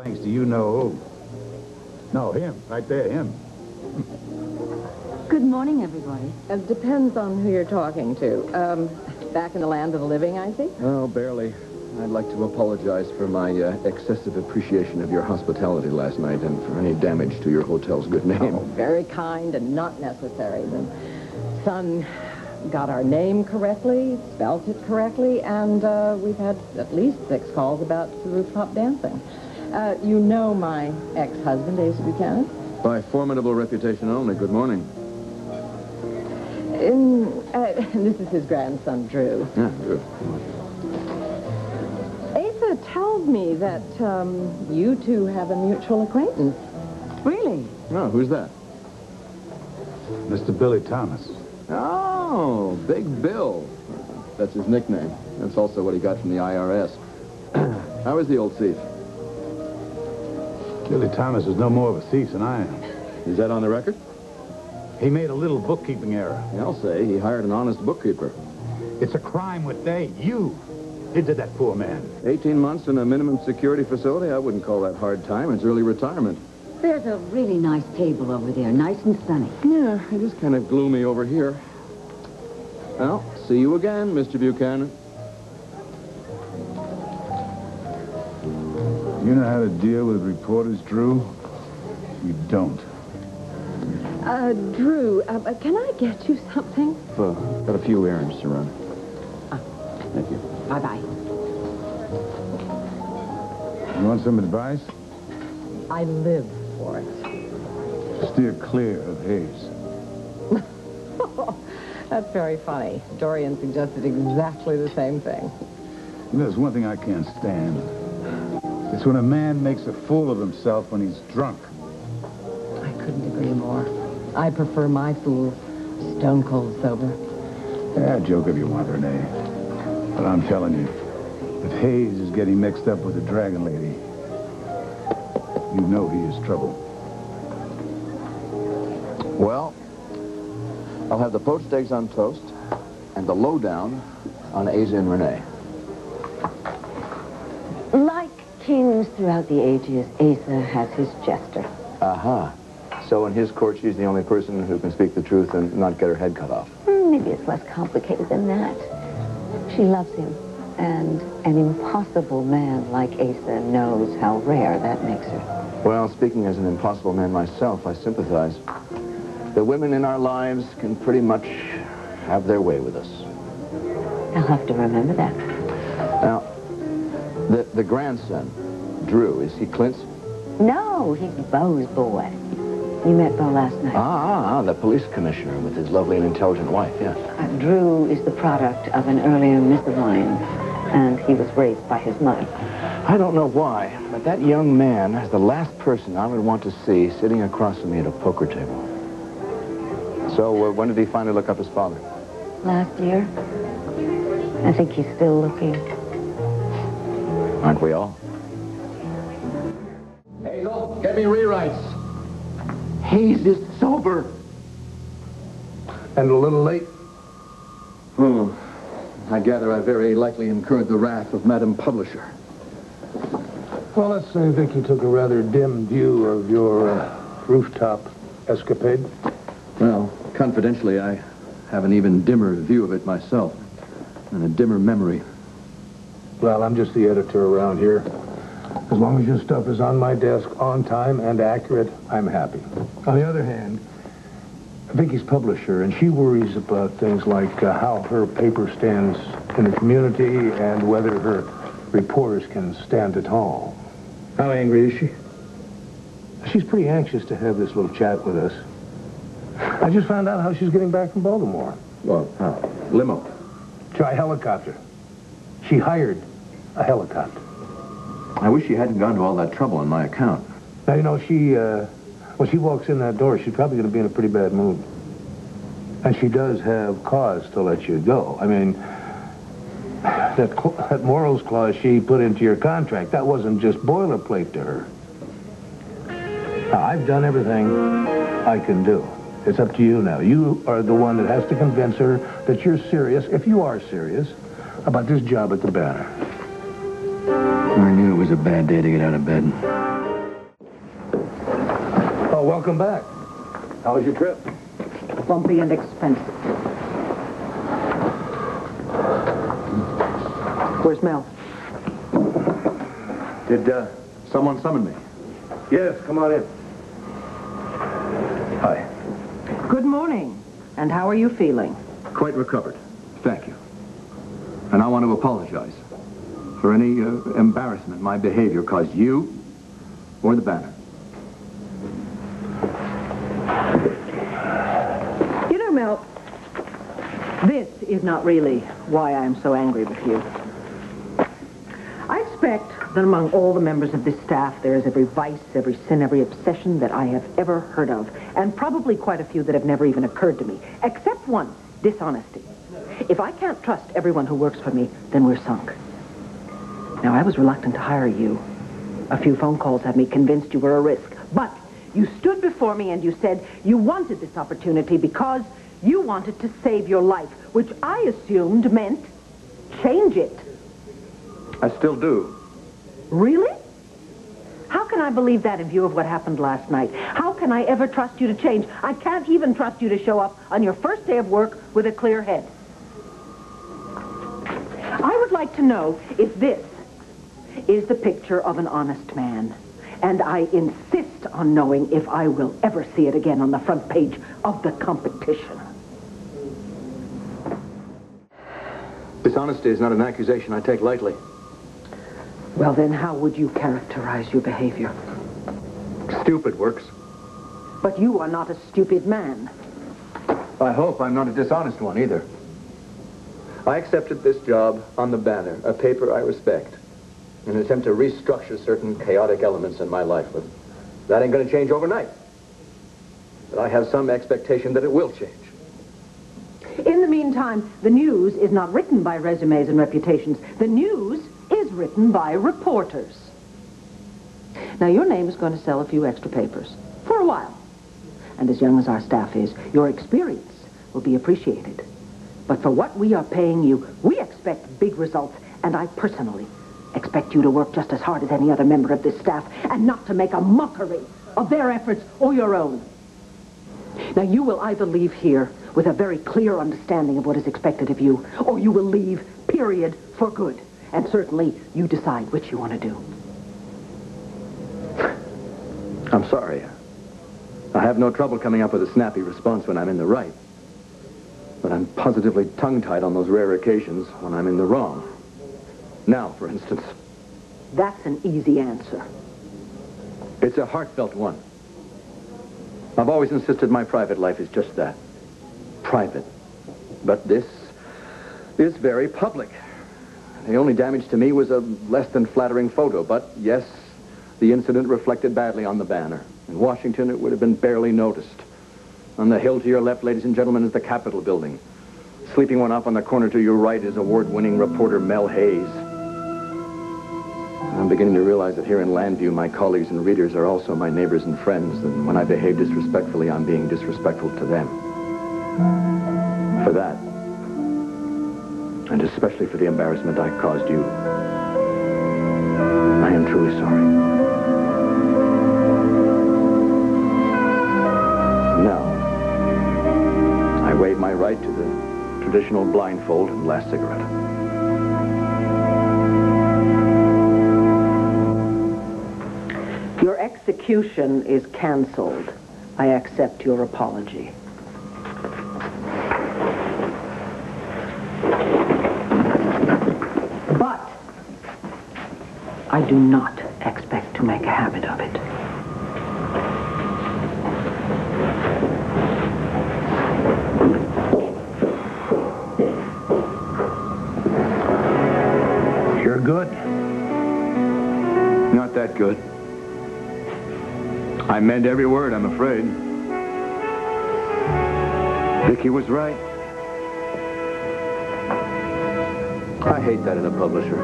thanks to you know who. No, him. Right there, him. Good morning, everybody. It depends on who you're talking to. Back in the land of the living, I think? Oh, barely. I'd like to apologize for my excessive appreciation of your hospitality last night and for any damage to your hotel's good name. Oh, very kind and not necessary. The son got our name correctly, spelt it correctly, and we've had at least 6 calls about the rooftop dancing. You know my ex-husband, Asa Buchanan? By formidable reputation only. Good morning. This is his grandson, Drew. Yeah, Drew. Asa tells me that you two have a mutual acquaintance. Really? Oh, who's that? Mr. Billy Thomas. Oh, Big Bill. That's his nickname. That's also what he got from the IRS. How is the old thief? Billy Thomas is no more of a thief than I am. Is that on the record? He made a little bookkeeping error. Yeah, I'll say he hired an honest bookkeeper. It's a crime what you did to that poor man. 18 months in a minimum security facility? I wouldn't call that hard time. It's early retirement. There's a really nice table over there, nice and sunny. Yeah, it is kind of gloomy over here. Well, see you again, Mr. Buchanan. You know how to deal with reporters, Drew? You don't. Drew, can I get you something? Got a few errands to run. Thank you. Bye-bye. You want some advice? I live for it. Steer clear of Hayes. That's very funny. Dorian suggested exactly the same thing. You know, there's one thing I can't stand. It's when a man makes a fool of himself when he's drunk. I couldn't agree more. I prefer my fools stone cold sober. Yeah, joke if you want, Renee. But I'm telling you, if Hayes is getting mixed up with the Dragon Lady, you know he is trouble. Well, I'll have the poached eggs on toast and the lowdown on Asa and Renee. Like kings throughout the ages, Asa has his jester. Aha. So in his court, she's the only person who can speak the truth and not get her head cut off. Maybe it's less complicated than that. She loves him, and an impossible man like Asa knows how rare that makes her. Well, speaking as an impossible man myself, I sympathize. The women in our lives can pretty much have their way with us. I'll have to remember that. Now, the grandson, Drew, is he Clint's? No, he's Beau's boy. You met Beau last night. The police commissioner with his lovely and intelligent wife, yeah. Drew is the product of an earlier misalliance, and he was raised by his mother. I don't know why, but that young man is the last person I would want to see sitting across from me at a poker table. So, when did he finally look up his father? Last year. I think he's still looking. Aren't we all? Hazel, get me rewrites. Hayes is sober. And a little late? Oh, I gather I very likely incurred the wrath of Madam Publisher. Well, let's say Vicky took a rather dim view of your rooftop escapade. Well, confidentially, I have an even dimmer view of it myself, and a dimmer memory. Well, I'm just the editor around here. As long as your stuff is on my desk on time and accurate, I'm happy. On the other hand, Vicky's publisher, and she worries about things like how her paper stands in the community and whether her reporters can stand it all. How angry is she? She's pretty anxious to have this little chat with us. I just found out how she's getting back from Baltimore. Well, how? Limo. Try helicopter. She hired a helicopter. I wish she hadn't gone to all that trouble on my account. Now, you know, when she walks in that door, she's probably going to be in a pretty bad mood. And she does have cause to let you go. I mean, that morals clause she put into your contract, that wasn't just boilerplate to her. Now, I've done everything I can do. It's up to you now. You are the one that has to convince her that you're serious, if you are serious, about this job at the Banner. I knew it was always a bad day to get out of bed. Oh, welcome back. How was your trip? Bumpy and expensive. Where's Mel? Did someone summon me? Yes, come on in. Hi. Good morning. And how are you feeling? Quite recovered. Thank you. And I want to apologize for any embarrassment my behavior caused you or the banner. You know, Mel, this is not really why I'm so angry with you. I expect that among all the members of this staff, there is every vice, every sin, every obsession that I have ever heard of, and probably quite a few that have never even occurred to me, except one, dishonesty. If I can't trust everyone who works for me, then we're sunk. Now, I was reluctant to hire you. A few phone calls had me convinced you were a risk, but you stood before me and you said you wanted this opportunity because you wanted to save your life, which I assumed meant change it. I still do. Really? How can I believe that in view of what happened last night? How can I ever trust you to change? I can't even trust you to show up on your first day of work with a clear head. I would like to know if this is the picture of an honest man. And I insist on knowing if I will ever see it again on the front page of the competition. Dishonesty is not an accusation I take lightly. Well, then how would you characterize your behavior? Stupid works. But you are not a stupid man. I hope I'm not a dishonest one either. I accepted this job on the Banner, a paper I respect, in an attempt to restructure certain chaotic elements in my life. But that ain't going to change overnight. But I have some expectation that it will change. In the meantime, the news is not written by resumes and reputations. The news is written by reporters. Now, your name is going to sell a few extra papers for a while. And as young as our staff is, your experience will be appreciated. But for what we are paying you, we expect big results. And I personally expect you to work just as hard as any other member of this staff and not to make a mockery of their efforts or your own. Now, you will either leave here with a very clear understanding of what is expected of you, or you will leave, period, for good. And certainly, you decide which you want to do. I'm sorry. I have no trouble coming up with a snappy response when I'm in the right. But I'm positively tongue-tied on those rare occasions when I'm in the wrong. Now, for instance. That's an easy answer. It's a heartfelt one. I've always insisted my private life is just that. Private. But this is very public. The only damage to me was a less than flattering photo, but yes, the incident reflected badly on the Banner. In Washington, it would have been barely noticed. On the hill to your left, ladies and gentlemen, is the Capitol building. Sleeping one up on the corner to your right is award-winning reporter Mel Hayes. I'm beginning to realize that here in Llanview, my colleagues and readers are also my neighbors and friends, and when I behave disrespectfully, I'm being disrespectful to them. For that, and especially for the embarrassment I caused you, I am truly sorry. Now, I waive my right to the traditional blindfold and last cigarette. Your execution is canceled. I accept your apology. But I do not expect to make a habit of it. You're good. Not that good. I meant every word, I'm afraid. Vicky was right. I hate that in a publisher.